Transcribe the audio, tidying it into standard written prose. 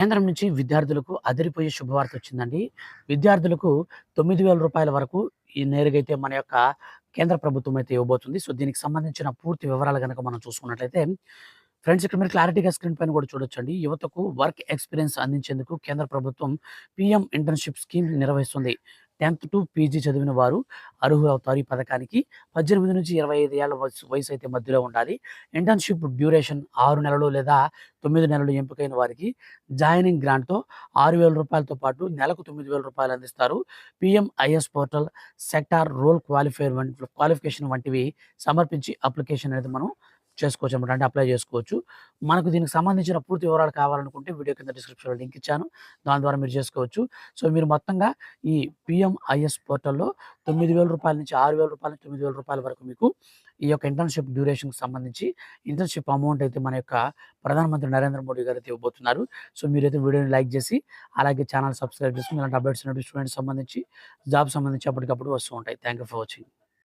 కేంద్రం నుంచి విద్యార్థులకు అదిరిపోయే శుభవార్త వచ్చిందండి. విద్యార్థులకు రూ. 9,000 వరకు ఈ నేరుగా అయితే మన యొక్క కేంద్ర ప్రభుత్వం అయితే ఇవ్వబోతుంది. సో, దీనికి సంబంధించిన పూర్తి వివరాలు గనక మనం చూసుకున్నట్లయితే ఫ్రెండ్స్, ఇక్కడ మీరు క్లారిటీగా స్క్రీన్ పైన కూడా చూడొచ్చండి. యువతకు వర్క్ ఎక్స్‌పీరియన్స్ అందించేందుకు కేంద్ర ప్రభుత్వం పీఎం ఇంటర్న్‌షిప్ స్కీమ్ నిర్వహిస్తుంది. 10థ్ టు పీజీ చదివిన వారు అర్హులవుతారు ఈ పథకానికి. 18-25 ఏళ్ల వయసైతే మధ్యలో ఉండాలి. ఇంటర్న్‌షిప్ డ్యూరేషన్ 6 నెలలు లేదా 9 నెలలు ఎంపికైన వారికి జాయినింగ్ గ్రాంట్‌తో రూ. 6,000తో పాటు నెలకు రూ. 9,000 అందిస్తారు. పీఎంఐఎస్ పోర్టల్, సెక్టార్ రోల్ క్వాలిఫికేషన్ వంటివి సమర్పించి అప్లికేషన్ అనేది మనం చేసుకోవచ్చనమాట. అంటే అప్లై చేసుకోవచ్చు. మనకు దీనికి సంబంధించిన పూర్తి వివరాలు కావాలనుకుంటే వీడియో కింద డిస్క్రిప్షన్‌లో లింక్ ఇచ్చాను. దాని ద్వారా మీరు చేసుకోవచ్చు. సో, మీరు మొత్తంగా ఈ పీఎంఐఎస్ పోర్టల్‌లో రూ. 9,000 నుంచి రూ. 6,000 నుంచి రూ. 9,000 వరకు మీకు ఈ యొక్క ఇంటర్న్‌షిప్ డ్యూరేషన్‌కి సంబంధించి ఇంటర్న్‌షిప్ అమౌంట్ అయితే మన యొక్క ప్రధానమంత్రి నరేంద్ర మోడీ గారైతే ఇవ్వబోతున్నారు. సో, మీరైతే వీడియోని లైక్ చేసి అలాగే ఛానెల్ సబ్స్క్రైబ్ చేసుకొని ఇలాంటి అప్డేట్స్ అనేవి స్టూడెంట్స్ సంబంధించి, జాబ్ సంబంధించి అప్పటికప్పుడు వస్తూ ఉంటాయి. Thank you for watching.